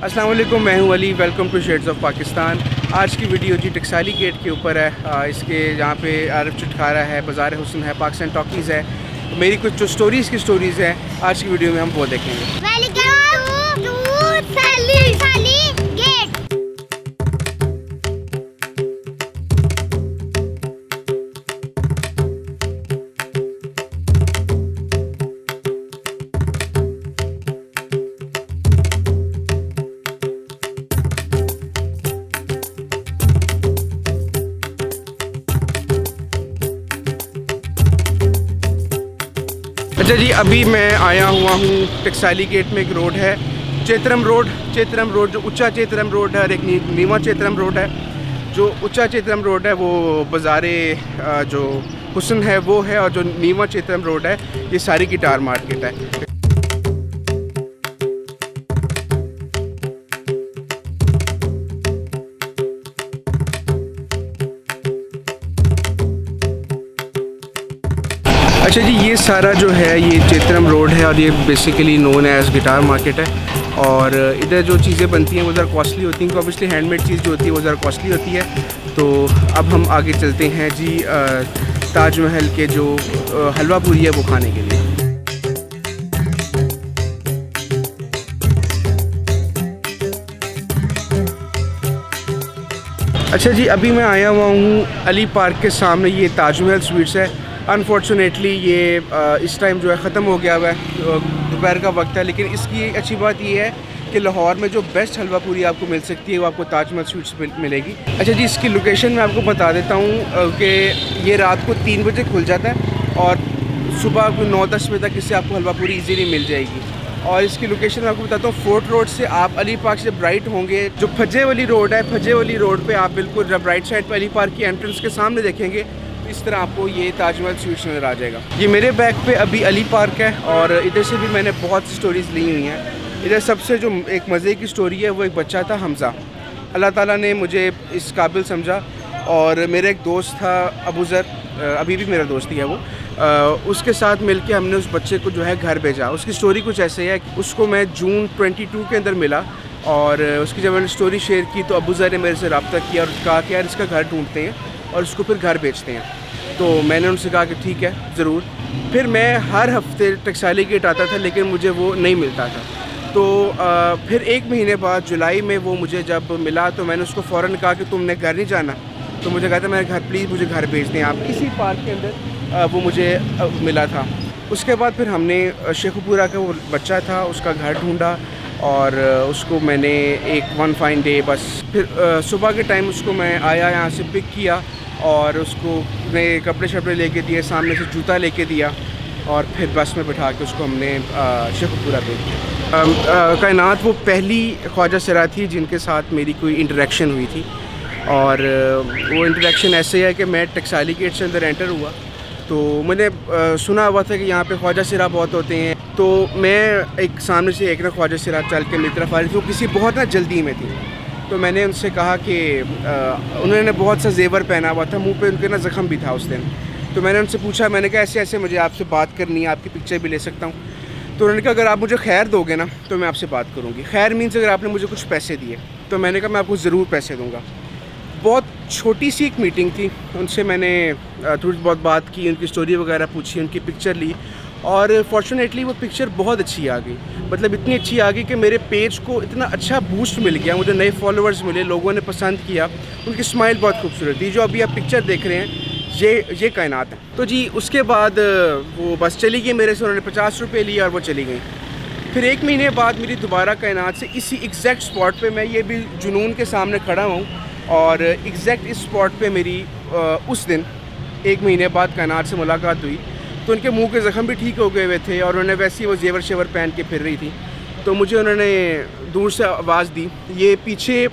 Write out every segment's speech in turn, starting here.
अस्सलाम वालेकुम, मैं हूं Ali. Welcome to shades of Pakistan. आज की वीडियो जी टकसाली गेट के ऊपर है। इसके यहाँ पे आरिफ चिटखारा है, बाज़ार हुस्न है, पाकिस्तान टॉकीज़ है। तो मेरी कुछ जो स्टोरीज़ हैं आज की वीडियो में हम वो देखेंगे। अच्छा जी, अभी मैं आया हुआ हूँ टकसाली गेट में। एक रोड है चेतरम रोड जो उच्चा चेतरम रोड है, और एक नीवा चेतरम रोड है। जो उच्चा चेतरम रोड है वो बाज़ारे जो हुस्न है वो है, और जो नीवा चेतरम रोड है ये सारी गिटार मार्केट है। अच्छा जी, ये सारा जो है ये चेतरम रोड है, और ये basically known as guitar market है। और इधर जो चीज़ें बनती हैं वो ज़रा कॉस्टली होती हैं, ऑब्वियसली हैंडमेड चीज़ जो होती है वो ज़रा कॉस्टली होती है। तो अब हम आगे चलते हैं जी ताजमहल के जो हलवा पूरी है वो खाने के लिए। अच्छा जी, अभी मैं आया हुआ हूँ अली पार्क के सामने। ये ताजमहल स्वीट्स है। अनफॉर्चुनेटली ये इस टाइम जो है ख़त्म हो गया हुआ है, दोपहर का वक्त है। लेकिन इसकी अच्छी बात ये है कि लाहौर में जो बेस्ट हलवा पूरी आपको मिल सकती है वो आपको ताजमहल स्वीट्स मिलेगी। अच्छा जी, इसकी लोकेशन मैं आपको बता देता हूँ कि ये रात को 3 बजे खुल जाता है, और सुबह को 9-10 बजे तक इससे आपको हलवा पूरी ईजीली मिल जाएगी। और इसकी लोकेशन मैं आपको बताता हूँ। फोर्ट रोड से आप अली पार्क से राइट होंगे, जो फजे वाली रोड है, फजे वाली रोड पे आप बिल्कुल जब राइट साइड पर अली पार्क की एंट्रेंस के सामने देखेंगे तो इस तरह आपको ये ताजमहल स्वीट्स नज़र आ जाएगा। ये मेरे बैग पे अभी अली पार्क है, और इधर से भी मैंने बहुत सी स्टोरीज़ ली हुई हैं। इधर सबसे जो एक मज़े की स्टोरी है वो एक बच्चा था हमज़ा। अल्लाह ताला ने मुझे इस काबिल समझा, और मेरा एक दोस्त था अबू ज़र, अभी भी मेरा दोस्त ही है वो। उसके साथ मिलके हमने उस बच्चे को जो है घर भेजा। उसकी स्टोरी कुछ ऐसे है, उसको मैं जून 22 के अंदर मिला, और उसकी जब मैंने स्टोरी शेयर की तो अबू ज़र ने मेरे से रब्ता किया और कहा कि यार इसका घर ढूंढते हैं और उसको फिर घर बेचते हैं। तो मैंने उनसे कहा कि ठीक है ज़रूर। फिर मैं हर हफ्ते टकसाली गेट आता था, लेकिन मुझे वो नहीं मिलता था। तो फिर 1 महीने बाद जुलाई में वो मुझे जब मिला तो मैंने उसको फ़ौरन कहा कि तुमने घर नहीं जाना। तो मुझे कहा था मेरे घर प्लीज़ मुझे घर भेज दें आप। इसी पार्क के अंदर वो मुझे मिला था। उसके बाद फिर हमने शेखुपुरा का वो बच्चा था उसका घर ढूंढा, और उसको मैंने एक वन फाइन डे बस फिर सुबह के टाइम उसको मैं आया, यहाँ से पिक किया, और उसको नए कपड़े शपड़े लेके दिए, सामने से जूता लेके दिया, और फिर बस में बिठा के उसको हमने शेखुपुरा भेज दिया। कायनात वो पहली ख्वाजा सरा थी जिनके साथ मेरी कोई इंटरेक्शन हुई थी, और वो इंटरेक्शन ऐसे है कि मैं टकसाली गेट से अंदर एंटर हुआ तो मैंने सुना हुआ था कि यहाँ पे ख्वाजा सिरा बहुत होते हैं। तो मैं एक सामने से एक ना ख्वाजा सिरा चल के मेरी तरफ आ रही थी, वो किसी बहुत ना जल्दी में थी। तो मैंने उनसे कहा कि उन्होंने बहुत सा जेवर पहना हुआ था, मुंह पे उनके ना ज़ख़म भी था उस दिन। तो मैंने उनसे पूछा, मैंने कहा ऐसे ऐसे मुझे आपसे बात करनी है, आपकी पिक्चर भी ले सकता हूँ। तो उन्होंने कहा अगर आप मुझे खैर दोगे ना तो मैं आपसे बात करूँगी। खैर मीन्स अगर आपने मुझे कुछ पैसे दिए। तो मैंने कहा मैं आपको ज़रूर पैसे दूँगा। बहुत छोटी सी एक मीटिंग थी, उनसे मैंने थोड़ी बहुत बात की, उनकी स्टोरी वगैरह पूछी, उनकी पिक्चर ली, और फॉर्चुनेटली वो पिक्चर बहुत अच्छी आ गई। मतलब इतनी अच्छी आ गई कि मेरे पेज को इतना अच्छा बूस्ट मिल गया, मुझे नए फॉलोअर्स मिले, लोगों ने पसंद किया, उनकी स्माइल बहुत खूबसूरत थी। जो अभी आप पिक्चर देख रहे हैं ये कायनात है। तो जी उसके बाद वो बस चली गई मेरे से, उन्होंने 50 रुपये लिए और वो चली गई। फिर 1 महीने बाद मेरी दोबारा कायनात से इसी एग्जैक्ट स्पॉट पे मैं ये भी जुनून के सामने खड़ा हूँ, और एग्जैक्ट इस स्पॉट पे मेरी उस दिन 1 महीने बाद कायनात से मुलाकात हुई। तो उनके मुंह के ज़ख़म भी ठीक हो गए हुए थे, और उन्होंने वैसे ही वो जेवर शेवर पहन के फिर रही थी। तो मुझे उन्होंने दूर से आवाज़ दी। ये पीछे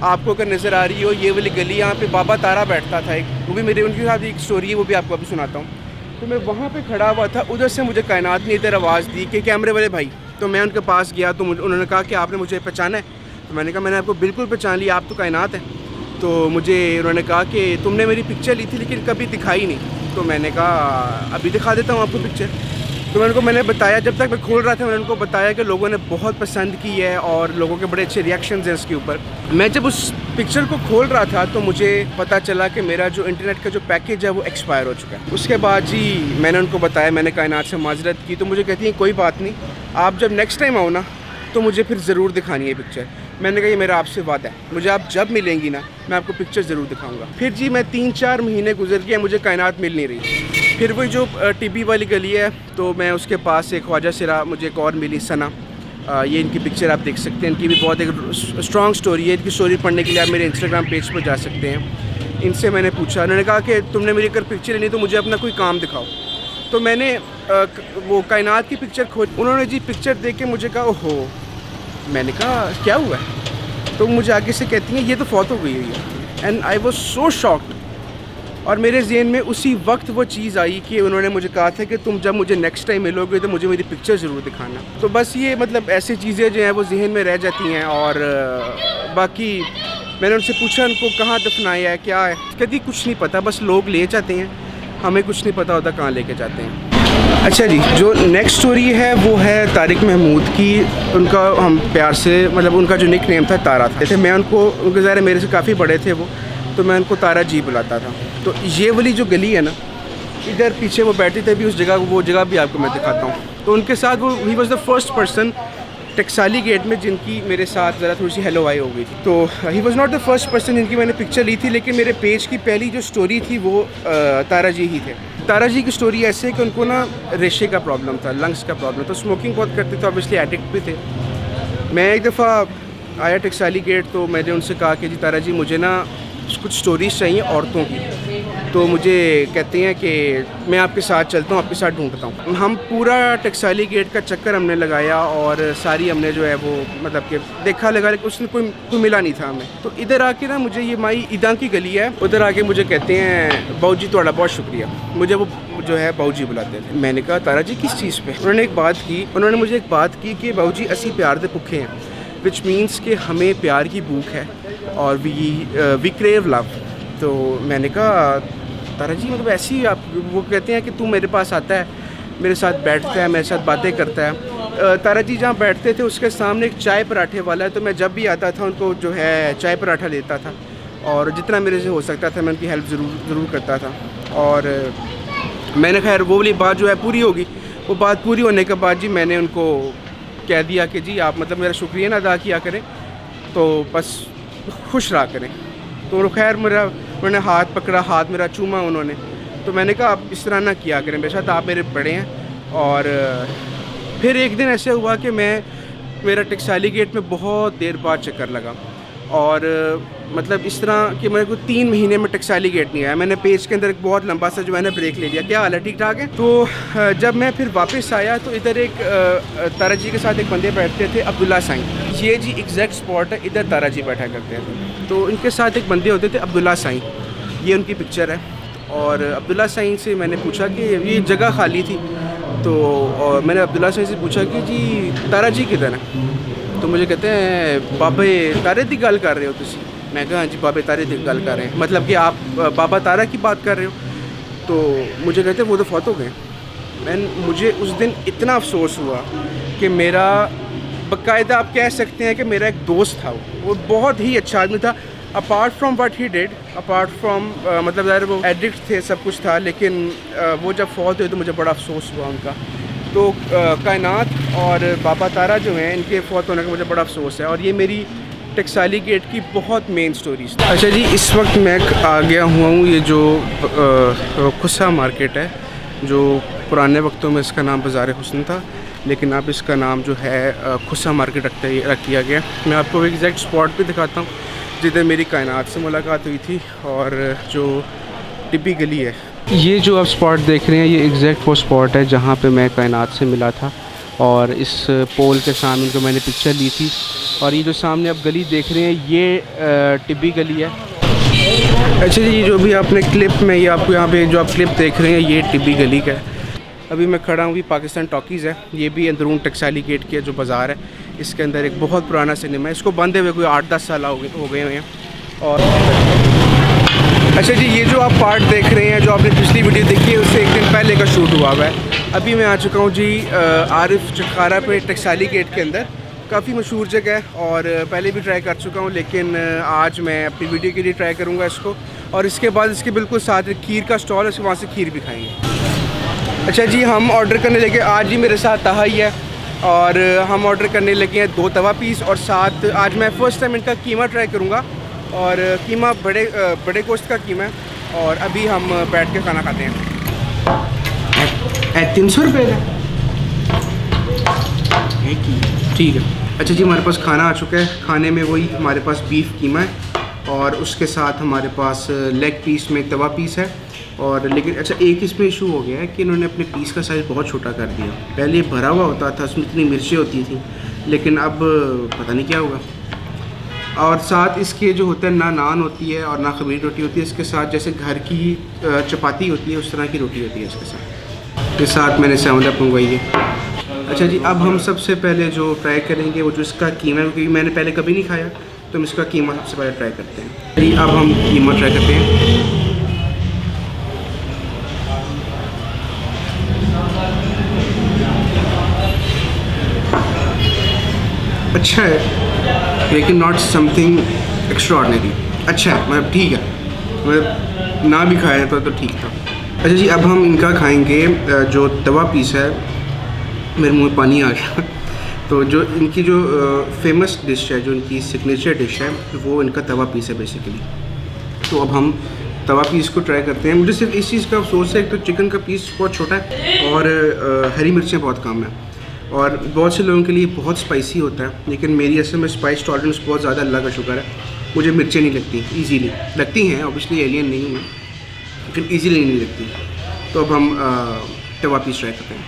आपको अगर नज़र आ रही हो ये वाली गली, यहाँ पे बाबा तारा बैठता था एक, वो भी मेरे उनके साथ एक स्टोरी है, वो भी आपको अभी सुनाता हूँ। तो मैं वहाँ पे खड़ा हुआ था, उधर से मुझे कायनात ने इधर आवाज़ दी कि कैमरे वाले भाई। तो मैं उनके पास गया तो उन्होंने कहा कि आपने मुझे पहचाना है। तो मैंने कहा मैंने आपको बिल्कुल पहचान लिया, आप तो कायनात हैं। तो मुझे उन्होंने कहा कि तुमने मेरी पिक्चर ली थी लेकिन कभी दिखाई नहीं। तो मैंने कहा अभी दिखा देता हूँ आपको पिक्चर। तो मैंने बताया, जब तक मैं खोल रहा था मैंने उनको बताया कि लोगों ने बहुत पसंद की है और लोगों के बड़े अच्छे रिएक्शंस हैं इसके ऊपर। मैं जब उस पिक्चर को खोल रहा था तो मुझे पता चला कि मेरा जो इंटरनेट का जो पैकेज है वो एक्सपायर हो चुका है। उसके बाद जी मैंने उनको बताया, मैंने कायनात से माजरत की, तो मुझे कहती हैं कोई बात नहीं, आप जब नेक्स्ट टाइम आओ ना तो मुझे फिर ज़रूर दिखानी है पिक्चर। मैंने कहा ये मेरा आपसे वादा है, मुझे आप जब मिलेंगी ना मैं आपको पिक्चर ज़रूर दिखाऊंगा। फिर जी मैं 3-4 महीने गुजर गए, मुझे कायनात मिल नहीं रही। फिर वही जो टीबी वाली गली है तो मैं उसके पास एक ख्वाजा सिरा, मुझे एक और मिली सना। ये इनकी पिक्चर आप देख सकते हैं, इनकी भी बहुत एक स्ट्रॉन्ग स्टोरी है। इनकी स्टोरी पढ़ने के लिए आप मेरे इंस्टाग्राम पेज पर जा सकते हैं। इनसे मैंने पूछा, उन्होंने कहा कि तुमने मेरी अगर पिक्चर लेनी तो मुझे अपना कोई काम दिखाओ। तो मैंने वो कायनात की पिक्चर खोज, उन्होंने जी पिक्चर देख के मुझे कहा ओहो। मैंने कहा क्या हुआ है? तो मुझे आगे से कहती हैं ये तो फौत हो गई हुई है। And I was so shocked. और मेरे जहन में उसी वक्त वो चीज़ आई कि उन्होंने मुझे कहा था कि तुम जब मुझे नेक्स्ट टाइम मिलोगे तो मुझे मेरी पिक्चर ज़रूर दिखाना। तो बस ये मतलब ऐसी चीज़ें जो हैं वो जहन में रह जाती हैं। और बाकी मैंने उनसे पूछा उनको कहाँ दफनाया है, क्या है, कभी कुछ नहीं पता, बस लोग ले जाते हैं, हमें कुछ नहीं पता होता कहाँ लेके जाते हैं। अच्छा जी, जो नेक्स्ट स्टोरी है वो है तारिक महमूद की। उनका हम प्यार से मतलब उनका जो निक नेम था तारा था। जैसे मैं उनके ज़ाहिर मेरे से काफ़ी बड़े थे वो, तो मैं उनको तारा जी बुलाता था। तो ये वाली जो गली है ना, इधर पीछे वो बैठे थे भी उस जगह, वो जगह भी आपको मैं दिखाता हूँ। तो उनके साथ वो ही was the first person Taksali gate में जिनकी मेरे साथ ज़रा थोड़ी सी हेलो हाई हो गई थी। तो he was not the first person जिनकी मैंने पिक्चर ली थी, लेकिन मेरे पेज की पहली जो स्टोरी थी वो तारा जी ही थे। तारा जी की स्टोरी ऐसे है कि उनको ना रेशे का प्रॉब्लम था, लंग्स का प्रॉब्लम, तो स्मोकिंग बहुत करते थे, ऑब्वियसली एडिक्ट भी थे। मैं एक दफ़ा आया टकसाली गेट, तो मैंने उनसे कहा कि जी तारा जी मुझे ना कुछ स्टोरीज़ चाहिए औरतों की। तो मुझे कहते हैं कि मैं आपके साथ चलता हूँ, आपके साथ ढूंढता हूँ। हम पूरा टकसाली गेट का चक्कर हमने लगाया और सारी हमने जो है वो मतलब कि देखा लगा, लेकिन उसने कोई मिला नहीं था हमें। तो इधर आके ना मुझे ये माई ईदा की गली है, उधर आके मुझे कहते हैं बाऊ जी थोड़ा बहुत शुक्रिया। मुझे वो जो है बाऊ जी बुलाते थे। मैंने कहा तारा जी किस चीज़ पे? उन्होंने मुझे एक बात की कि बाऊ जी असी प्यार दे भुखे हैं, विच मीन्स कि हमें प्यार की भूख है और वी क्रेव लव। तो मैंने कहा तारा जी मतलब ऐसी आप, वो कहते हैं कि तू मेरे पास आता है, मेरे साथ बैठता है, मेरे साथ बातें करता है। तारा जी जहाँ बैठते थे उसके सामने एक चाय पराठे वाला है, तो मैं जब भी आता था उनको जो है चाय पराठा देता था और जितना मेरे से हो सकता था मैं उनकी हेल्प ज़रूर करता था। और मैंने खैर वो वाली बात जो है पूरी होगी। वो बात पूरी होने के बाद जी मैंने उनको कह दिया कि जी आप मतलब मेरा शुक्रिया ना अदा किया करें, तो बस खुश रहा करें। तो खैर उन्होंने हाथ पकड़ा, हाथ मेरा चूमा उन्होंने। तो मैंने कहा आप इस तरह ना किया करें, बेशक आप मेरे बड़े हैं। और फिर एक दिन ऐसे हुआ कि मेरा टकसाली गेट में बहुत देर बाद चक्कर लगा और मतलब इस तरह कि मेरे को 3 महीने में टकसाली गेट नहीं आया। मैंने पेज के अंदर एक बहुत लंबा सा जो है ना ब्रेक ले लिया, क्या हाल है, ठीक ठाक है। तो जब मैं फिर वापस आया तो इधर एक तारा जी के साथ एक बंदे बैठते थे, अब्दुल्ला साईं। ये जी एग्जैक्ट स्पॉट है, इधर तारा जी बैठा करते थे। तो इनके साथ एक बंदे होते थे अब्दुल्ला साईं, ये उनकी पिक्चर है। और अब्दुल्ला साईं से मैंने पूछा कि ये जगह खाली थी, तो और मैंने अब्दुल्ला साईं से पूछा कि जी तारा जी किधर है? तो मुझे कहते हैं बाबे तारे की गल कर रहे हो तुसी? मैं कहा हाँ जी बाबे तारे की गल कर रहे हैं, मतलब कि आप बाबा तारा की बात कर रहे हो? तो मुझे कहते हैं वो तो फौत हो गए। मुझे उस दिन इतना अफसोस हुआ कि मेरा बाकायदा आप कह सकते हैं कि मेरा एक दोस्त था, वो बहुत ही अच्छा आदमी था। Apart from what he did, apart from मतलब ज़ाहिर वो एडिक्ट थे, सब कुछ था, लेकिन वो जब फौत हुए तो मुझे बड़ा अफसोस हुआ उनका। तो कायनात और बाबा तारा जो हैं इनके फौत होने का मुझे बड़ा अफसोस है। और ये मेरी टकसाली गेट की बहुत मेन स्टोरीज। अच्छा जी, इस वक्त मैं आ गया हुआ हूँ ये जो खुसा मार्केट है, जो पुराने वक्तों में इसका नाम बाज़ार हुस्न था, लेकिन अब इसका नाम जो है खुसा मार्केट रख दिया गया। मैं आपको एक एग्जैक्ट स्पॉट भी दिखाता हूँ जिधर मेरी कायनात से मुलाकात हुई थी और जो टिब्बी गली है। ये जो आप स्पॉट देख रहे हैं ये एग्जैक्ट वो स्पॉट है जहाँ पे मैं कायनात से मिला था और इस पोल के सामने उनको मैंने पिक्चर ली थी। और ये जो सामने आप गली देख रहे हैं ये टिब्बी गली है। अच्छा जी, ये जो भी आपने क्लिप में ये आपको यहाँ पे जो आप क्लिप देख रहे हैं ये टिब्बी गली का है। अभी मैं खड़ा हूँ, पाकिस्तान टॉकीज़ है, ये भी अंदरून टकसाली गेट के जो बाज़ार है, इसके अंदर एक बहुत पुराना सिनेमा है, इसको बंदे हुए कोई 8-10 साल हो गए हुए हैं। और अच्छा जी, ये जो आप पार्ट देख रहे हैं जो आपने पिछली वीडियो देखी है उससे एक दिन पहले का शूट हुआ है। अभी मैं आ चुका हूँ जी आरिफ चटखारा पे टकसाली गेट के अंदर। काफ़ी मशहूर जगह है और पहले भी ट्राई कर चुका हूँ, लेकिन आज मैं अपनी वीडियो के लिए ट्राई करूँगा इसको। और इसके बाद इसके बिल्कुल साथ एक खीर का स्टॉल है, वहाँ से खीर भी खाएँगे। अच्छा जी, हम ऑर्डर करने लगे, आज ही मेरे साथ ताहा ही है और हम ऑर्डर करने लगे हैं 2 तवा पीस और साथ आज मैं फ़र्स्ट टाइम इनका कीमा ट्राई करूँगा। और कीमा बड़े गोश्त का कीमा है। और अभी हम बैठ के खाना खाते हैं। 300 रुपये का ठीक है। अच्छा जी, हमारे पास खाना आ चुका है। खाने में वही हमारे पास बीफ कीमा है और उसके साथ हमारे पास लेग पीस में तवा पीस है। और लेकिन अच्छा, एक इसमें इशू हो गया है कि इन्होंने अपने पीस का साइज़ बहुत छोटा कर दिया। पहले ये भरा हुआ होता था, उसमें इतनी मिर्चें होती थी, लेकिन अब पता नहीं क्या होगा। और साथ इसके जो होता है ना नान होती है और ना खमीर रोटी होती है, इसके साथ जैसे घर की चपाती होती है उस तरह की रोटी होती है इसके साथ मैंने 7 अप मंगवाई है। अच्छा जी, अब हम सबसे पहले जो ट्राई करेंगे वो जो इसका कीमा है, क्योंकि मैंने पहले कभी नहीं खाया, तो हम इसका कीमा सबसे पहले ट्राई करते हैं। जी, अब हम कीमा ट्राई करते हैं। अच्छा है, लेकिन नॉट समथिंग एक्स्ट्राऑर्डिनरी। अच्छा है, मतलब ठीक है, मतलब ना भी खाया तो ठीक था। अच्छा जी, अब हम इनका खाएंगे जो तवा पीस है। मेरे मुँह में पानी आ गया। तो जो इनकी जो फेमस डिश है, जो इनकी सिग्नेचर डिश है, वो इनका तवा पीस है बेसिकली। तो अब हम तवा पीस को ट्राई करते हैं। मुझे सिर्फ इस चीज़ का अफसोस है, एक तो चिकन का पीस बहुत छोटा है और हरी मिर्चें बहुत कम हैं और बहुत से लोगों के लिए बहुत स्पाइसी होता है, लेकिन मेरी असल में स्पाइस टॉलरेंस बहुत ज़्यादा, अल्लाह का शुक्र है। मुझे मिर्चें नहीं लगती ईजीली, लगती हैं ऑब्वियसली, एलियन नहीं हूँ मैं, लेकिन ईजीली नहीं लगती। तो अब हम तवा पीस ट्राई करते हैं।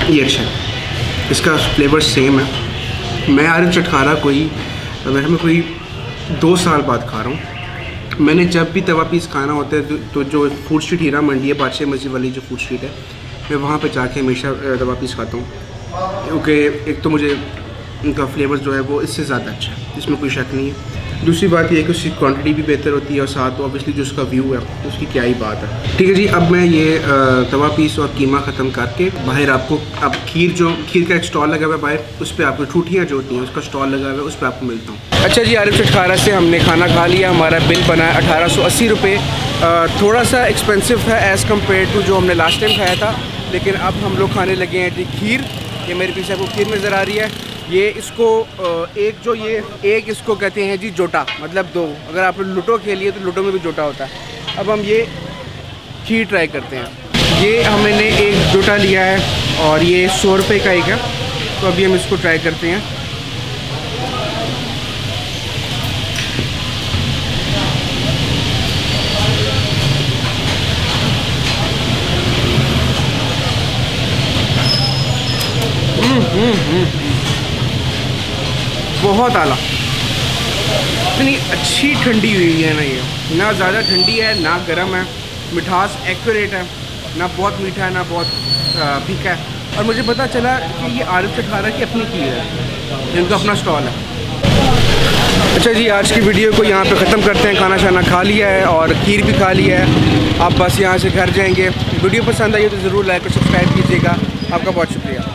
ये अच्छा है, इसका फ्लेवर सेम है। मैं आरिफ चटखारा कोई 2 साल बाद खा रहा हूँ। मैंने जब भी तवा पीस खाना होता है तो जो फूड स्ट्रीट हीरा मंडी है, बादशाह मस्जिद वाली जो फूड स्ट्रीट है, मैं वहाँ पे जाके हमेशा तवा पीस खाता हूँ, क्योंकि एक तो मुझे उनका फ्लेवर जो है वो इससे ज़्यादा अच्छा है, इसमें कोई शक नहीं है। दूसरी बात यह है कि उसकी क्वांटिटी भी बेहतर होती है और साथ ऑब्वियसली जो उसका व्यू है उसकी क्या ही बात है। ठीक है जी, अब मैं ये तवा पीस और कीमा ख़त्म करके बाहर आपको, अब खीर का एक स्टॉल लगा हुआ है बाहर, उस पर आपको ठूठियाँ जो होती हैं उसका स्टॉल लगा हुआ है, उस पर आपको मिलता हूँ। अच्छा जी, आरिफ चटखारा से हमने खाना खा लिया। हमारा बिल बना है 1880 रुपये। थोड़ा सा एक्सपेंसिव है एज़ कम्पेयर टू जो हमने लास्ट टाइम खाया था, लेकिन अब हम लोग खाने लगे हैं जी खीर। ये मेरे पीछे आपको खीर नज़र आ रही है। ये इसको एक इसको कहते हैं जी जोटा, मतलब 2। अगर आप लूडो खेलिए तो लूडो में भी जोटा होता है। अब हम ये खीर ट्राई करते हैं। ये हमने एक जोटा लिया है और ये 100 रुपये का एक है। तो अभी हम इसको ट्राई करते हैं। बहुत आला, इतनी अच्छी ठंडी हुई है ना, ये ना ज़्यादा ठंडी है ना गर्म है, मिठास एक्यूरेट है, ना बहुत मीठा है ना बहुत फीका है। और मुझे पता चला कि ये आरिफ चटखारा की अपनी खीर है, इनका अपना स्टॉल है। अच्छा जी, आज की वीडियो को यहाँ पे ख़त्म करते हैं। खाना शाना खा लिया है और खीर भी खा लिया है। आप बस यहाँ से घर जाएंगे। वीडियो पसंद आई तो ज़रूर लाइक और सब्सक्राइब कीजिएगा। आपका बहुत शुक्रिया।